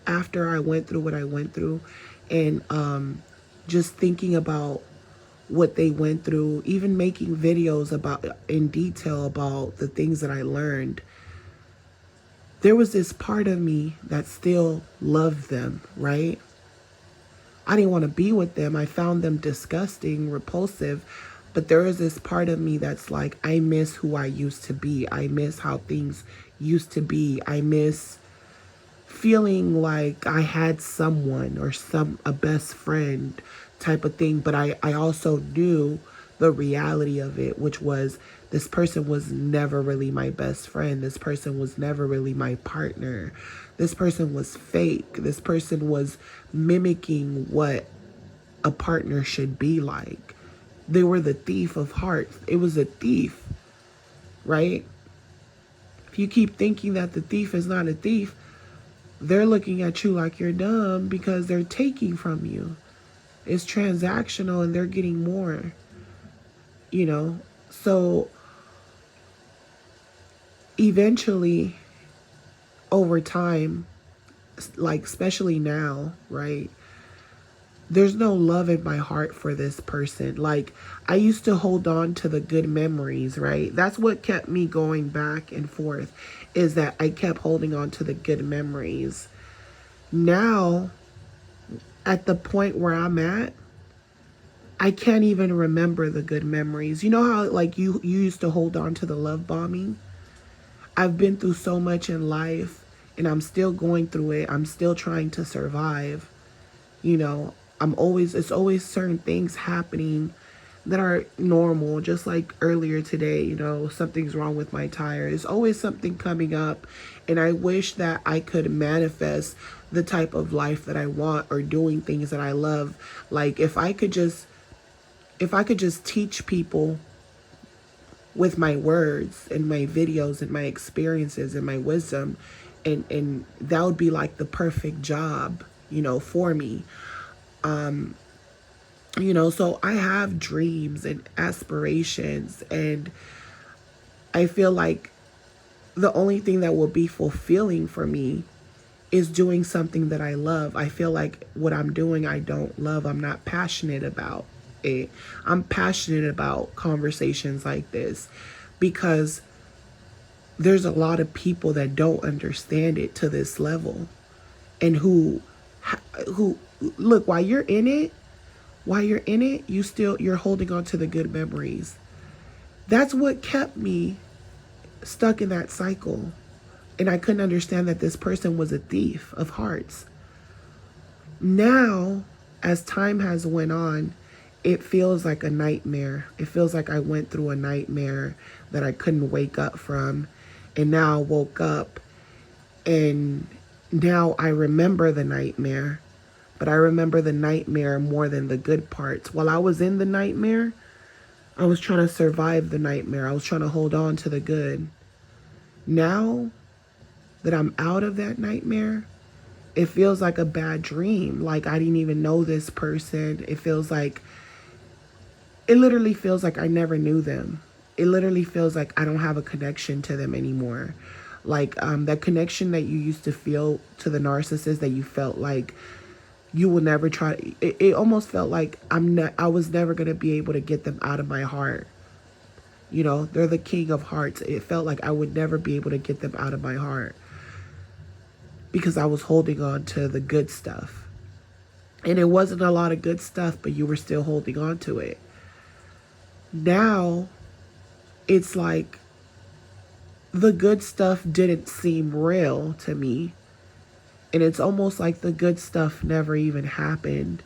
after I went through what I went through, and just thinking about what they went through, even making videos about in detail about the things that I learned, there was this part of me that still loved them, right? I didn't want to be with them. I found them disgusting, repulsive, but there is this part of me that's like, I miss who I used to be. I miss how things used to be. I miss feeling like I had someone or a best friend type of thing. But I also knew the reality of it, which was this person was never really my best friend. This person was never really my partner. This person was fake. This person was mimicking what a partner should be like. They were the thief of hearts. It was a thief, right? If you keep thinking that the thief is not a thief, they're looking at you like you're dumb because they're taking from you. It's transactional and they're getting more, So eventually, over time, like especially now, right? There's no love in my heart for this person. Like, I used to hold on to the good memories, right? That's what kept me going back and forth, is that I kept holding on to the good memories. Now, at the point where I'm at, I can't even remember the good memories. You know how, like, you used to hold on to the love bombing? I've been through so much in life, and I'm still going through it. I'm still trying to survive. It's always certain things happening that are normal. Just like earlier today, something's wrong with my tire. There's always something coming up, and I wish that I could manifest the type of life that I want, or doing things that I love. Like, if I could just teach people with my words and my videos and my experiences and my wisdom, and that would be like the perfect job, for me. So I have dreams and aspirations, and I feel like the only thing that will be fulfilling for me is doing something that I love. I feel like what I'm doing, I don't love. I'm not passionate about it. I'm passionate about conversations like this because there's a lot of people that don't understand it to this level, and who look, while you're in it, you're holding on to the good memories. That's what kept me stuck in that cycle. And I couldn't understand that this person was a thief of hearts. Now, as time has went on, it feels like a nightmare. It feels like I went through a nightmare that I couldn't wake up from. And now I woke up, and now I remember the nightmare. But I remember the nightmare more than the good parts. While I was in the nightmare, I was trying to survive the nightmare. I was trying to hold on to the good. Now that I'm out of that nightmare, it feels like a bad dream. Like I didn't even know this person. It literally feels like I never knew them. It literally feels like I don't have a connection to them anymore. Like that connection that you used to feel to the narcissist, that you felt like you will never try. It almost felt like I was never going to be able to get them out of my heart. They're the king of hearts. It felt like I would never be able to get them out of my heart because I was holding on to the good stuff. And it wasn't a lot of good stuff, but you were still holding on to it. Now, it's like the good stuff didn't seem real to me. And it's almost like the good stuff never even happened.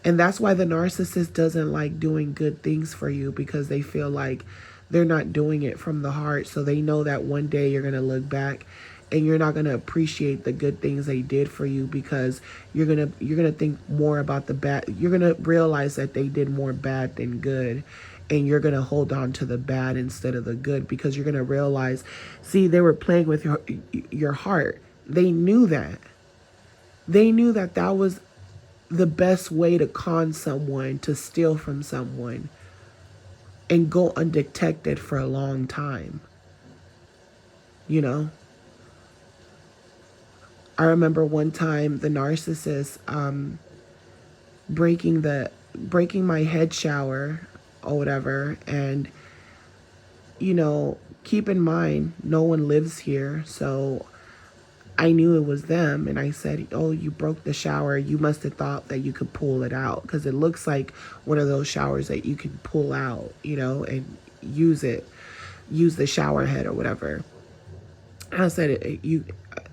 And that's why the narcissist doesn't like doing good things for you, because they feel like they're not doing it from the heart. So they know that one day you're going to look back and you're not going to appreciate the good things they did for you, because you're going to think more about the bad. You're going to realize that they did more bad than good, and you're going to hold on to the bad instead of the good, because you're going to realize, see, they were playing with your heart. They knew that. They knew that that was the best way to con someone, to steal from someone and go undetected for a long time. You know, I remember one time the narcissist breaking my head shower or whatever, and keep in mind, no one lives here, so I knew it was them, and I said, "Oh, you broke the shower. You must have thought that you could pull it out, because it looks like one of those showers that you can pull out, and use the shower head or whatever." And I said,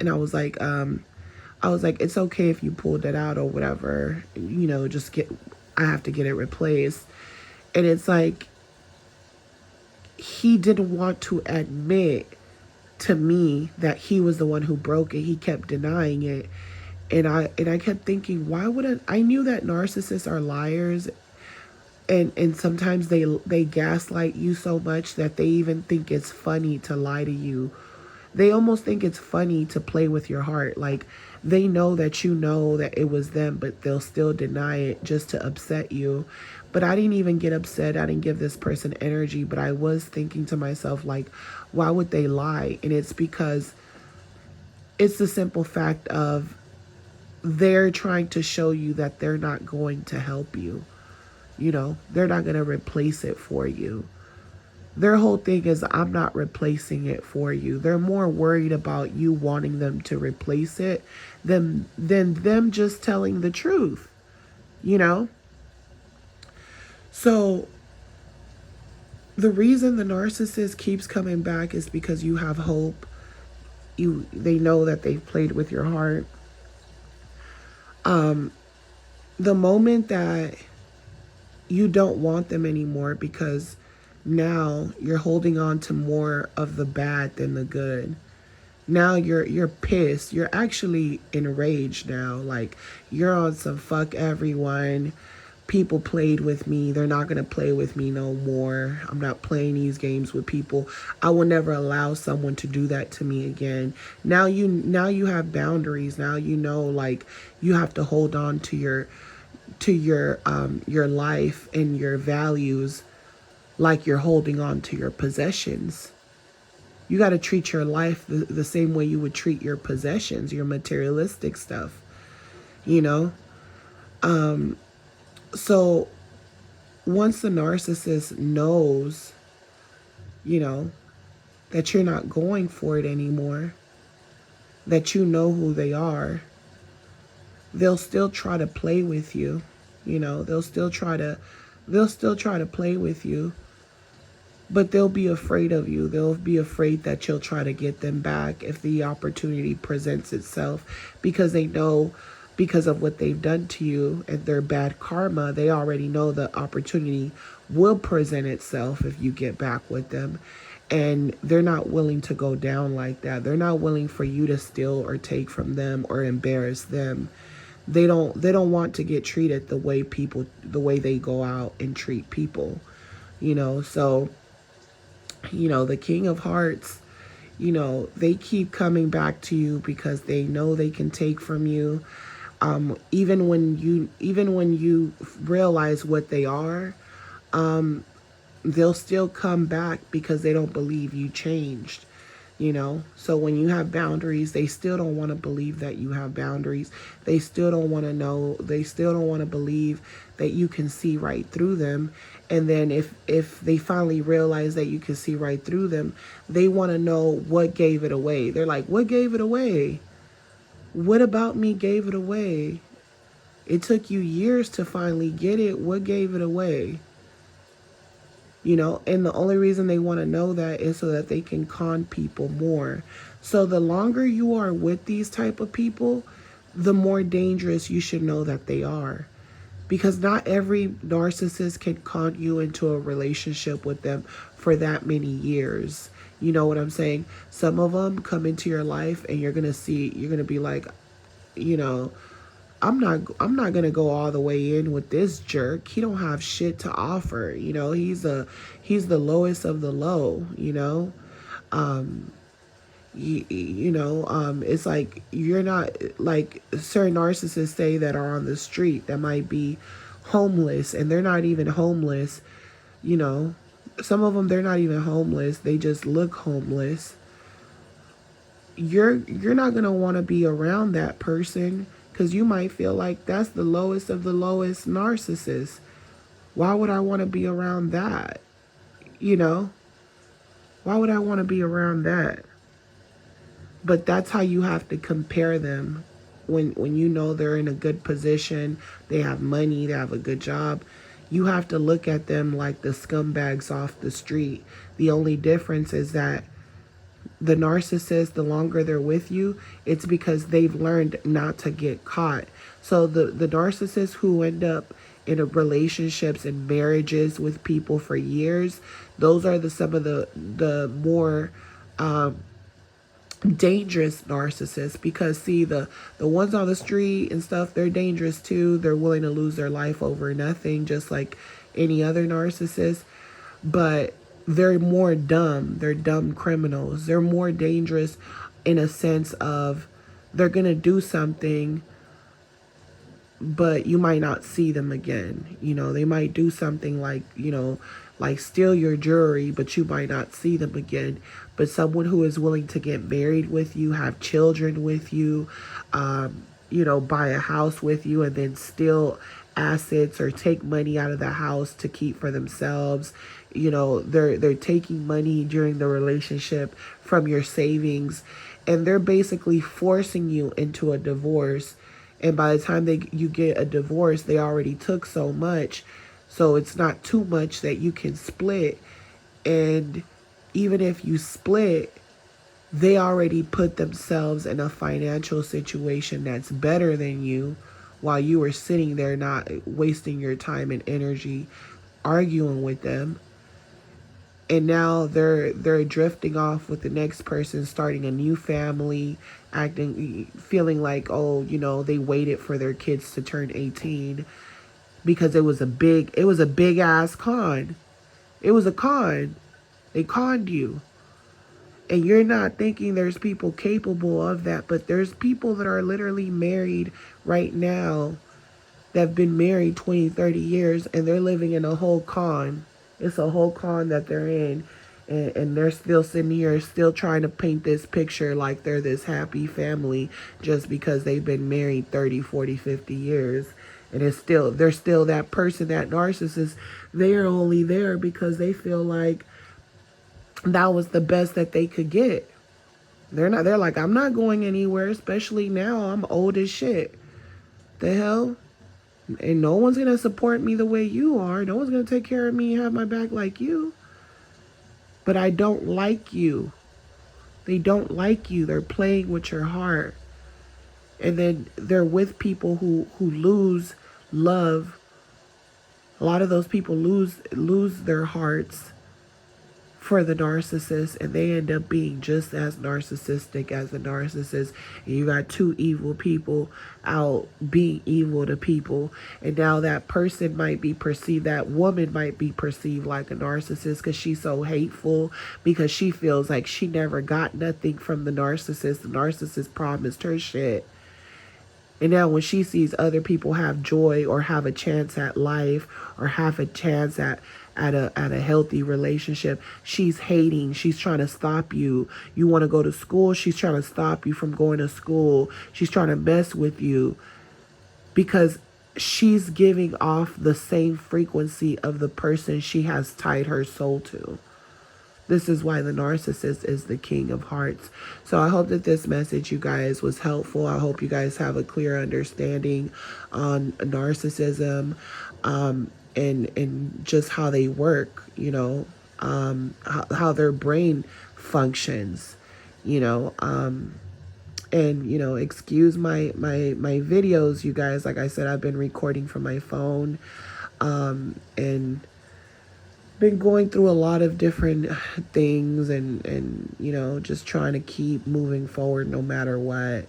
and I was like, "It's okay if you pulled it out or whatever. I have to get it replaced." And it's like, he didn't want to admit to me that he was the one who broke it. He kept denying it. And I kept thinking, why would I knew that narcissists are liars, and sometimes they gaslight you so much that they even think it's funny to lie to you. They almost think it's funny to play with your heart. Like, they know that you know that it was them, but they'll still deny it just to upset you. But I didn't even get upset. I didn't give this person energy, but I was thinking to myself, like, why would they lie? And it's because it's the simple fact of, they're trying to show you that they're not going to help you. They're not going to replace it for you. Their whole thing is, I'm not replacing it for you. They're more worried about you wanting them to replace it than them just telling the truth, So the reason the narcissist keeps coming back is because you have hope. They know that they've played with your heart. The moment that you don't want them anymore, because now you're holding on to more of the bad than the good. Now you're pissed. You're actually enraged now. Like, you're on some fuck everyone. People played with me. They're not going to play with me no more. I'm not playing these games with people. I will never allow someone to do that to me again. Now you have boundaries. Now like, you have to hold on to your life and your values, like you're holding on to your possessions. You got to treat your life the same way you would treat your possessions, your materialistic stuff, So once the narcissist knows, that you're not going for it anymore, that you know who they are, they'll still try to play with you. They'll still try to play with you, but they'll be afraid of you. They'll be afraid that you'll try to get them back if the opportunity presents itself, because they know, because of what they've done to you and their bad karma, they already know the opportunity will present itself if you get back with them. And they're not willing to go down like that. They're not willing for you to steal or take from them or embarrass them. They don't want to get treated the way they go out and treat people. So, the King of Hearts, they keep coming back to you because they know they can take from you. Even when you realize what they are, they'll still come back because they don't believe you changed. So when you have boundaries, they still don't want to believe that you have boundaries. They still don't want to know. They still don't want to believe that you can see right through them. And then if they finally realize that you can see right through them, they want to know what gave it away. They're like, what gave it away? What about me gave it away? It took you years to finally get it. What gave it away? And the only reason they want to know that is so that they can con people more. So the longer you are with these type of people, the more dangerous you should know that they are. because not every narcissist can con you into a relationship with them for that many years. You know what I'm saying? Some of them come into your life and you're going to be like, you know, I'm not going to go all the way in with this jerk. He don't have shit to offer. You know, he's the lowest of the low, you know? It's like you're not like certain narcissists say that are on the street that might be homeless, and they're not even homeless. You know, some of them, they're not even homeless, they just look homeless. You're not going to want to be around that person because you might feel like that's the lowest of the lowest narcissist. Why would I want to be around that? You know, why would I want to be around that? But that's how you have to compare them. When you know they're in a good position, they have money, they have a good job, you have to look at them like the scumbags off the street. The only difference is that the narcissist, the longer they're with you, it's because they've learned not to get caught. So the narcissists who end up in relationships and marriages with people for years, those are some of the more dangerous narcissists. Because see, the ones on the street and stuff, they're dangerous too. They're willing to lose their life over nothing, just like any other narcissist. But they're more dumb. They're dumb criminals. They're more dangerous in a sense of they're gonna do something, but you might not see them again. You know, they might do something like, you know, like steal your jewelry, but you might not see them again. But someone who is willing to get married with you, have children with you, you know, buy a house with you, and then steal assets or take money out of the house to keep for themselves. You know, they're taking money during the relationship from your savings, and they're basically forcing you into a divorce. And by the time you get a divorce, they already took so much. So it's not too much that you can split. And even if you split, they already put themselves in a financial situation that's better than you, while you were sitting there not wasting your time and energy arguing with them. And now they're drifting off with the next person, starting a new family, feeling like, oh, you know, they waited for their kids to turn 18 because it was a big ass con. It was a con. They conned you. And you're not thinking there's people capable of that, but there's people that are literally married right now that have been married 20, 30 years, and they're living in a whole con. It's a whole con that they're in. And they're still sitting here, still trying to paint this picture like they're this happy family just because they've been married 30, 40, 50 years. And they're still that person, that narcissist. They are only there because they feel like that was the best that they could get. They're like, I'm not going anywhere, especially now. I'm old as shit. The hell? And no one's going to support me the way you are. No one's going to take care of me and have my back like you. But I don't like you. They don't like you. They're playing with your heart. And then they're with people who lose love. A lot of those people lose their hearts for the narcissist, and they end up being just as narcissistic as the narcissist. And you got two evil people out being evil to people, and now that person might be perceived, that woman might be perceived like a narcissist because she's so hateful, because she feels like she never got nothing from the narcissist. The narcissist promised her shit. And now when she sees other people have joy or have a chance at life or have a chance at a healthy relationship, she's hating. She's trying to stop you. You want to go to school, she's trying to stop you from going to school. She's trying to mess with you because she's giving off the same frequency of the person she has tied her soul to. This is why the narcissist is the king of hearts. So I hope that this message, you guys, was helpful. I hope you guys have a clear understanding on narcissism, and just how they work, you know, how their brain functions, you know. And, you know, excuse my videos, you guys. Like I said, I've been recording from my phone, and been going through a lot of different things, and you know, just trying to keep moving forward no matter what.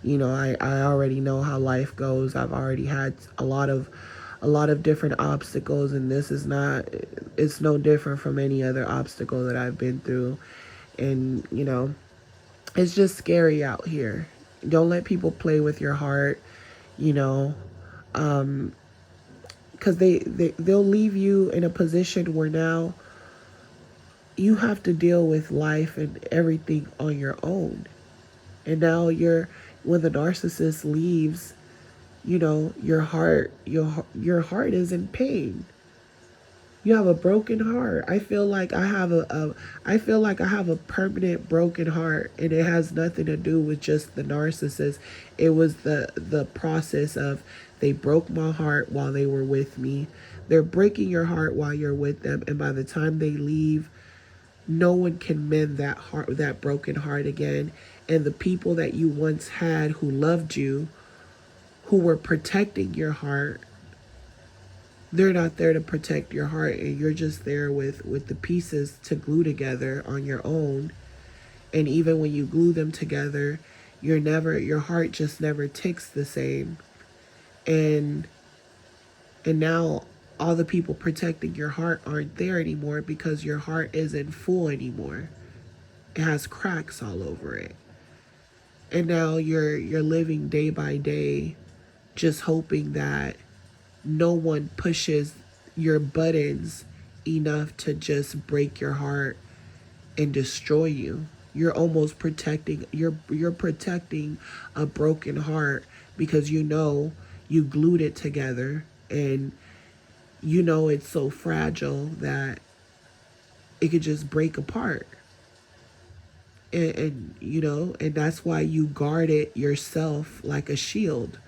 You know, I already know how life goes. I've already had a lot of different obstacles, and this is not, it's no different from any other obstacle that I've been through. And, you know, it's just scary out here. Don't let people play with your heart, you know, because they'll leave you in a position where now you have to deal with life and everything on your own. And now when the narcissist leaves, you know, your heart is in pain. You have a broken heart. I feel like I have a permanent broken heart, and it has nothing to do with just the narcissist. It was the process of, they broke my heart while they were with me. They're breaking your heart while you're with them, and by the time they leave, no one can mend that broken heart again. And the people that you once had who loved you, who were protecting your heart, they're not there to protect your heart, and you're just there with the pieces to glue together on your own. And even when you glue them together, your heart just never ticks the same. And now all the people protecting your heart aren't there anymore, because your heart isn't full anymore. It has cracks all over it. And now you're living day by day, just hoping that no one pushes your buttons enough to just break your heart and destroy you. You're almost protecting, you're protecting a broken heart, because you know you glued it together, and you know it's so fragile that it could just break apart. And you know, and that's why you guard it yourself like a shield.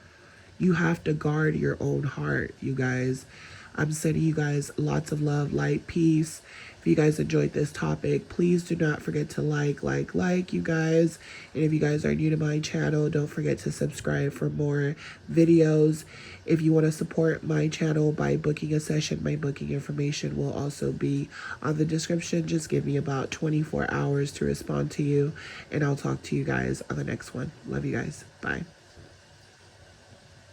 You have to guard your own heart, you guys. I'm sending you guys lots of love, light, peace. If you guys enjoyed this topic, please do not forget to like, you guys. And if you guys are new to my channel, don't forget to subscribe for more videos. If you want to support my channel by booking a session, my booking information will also be on the description. Just give me about 24 hours to respond to you, and I'll talk to you guys on the next one. Love you guys. Bye.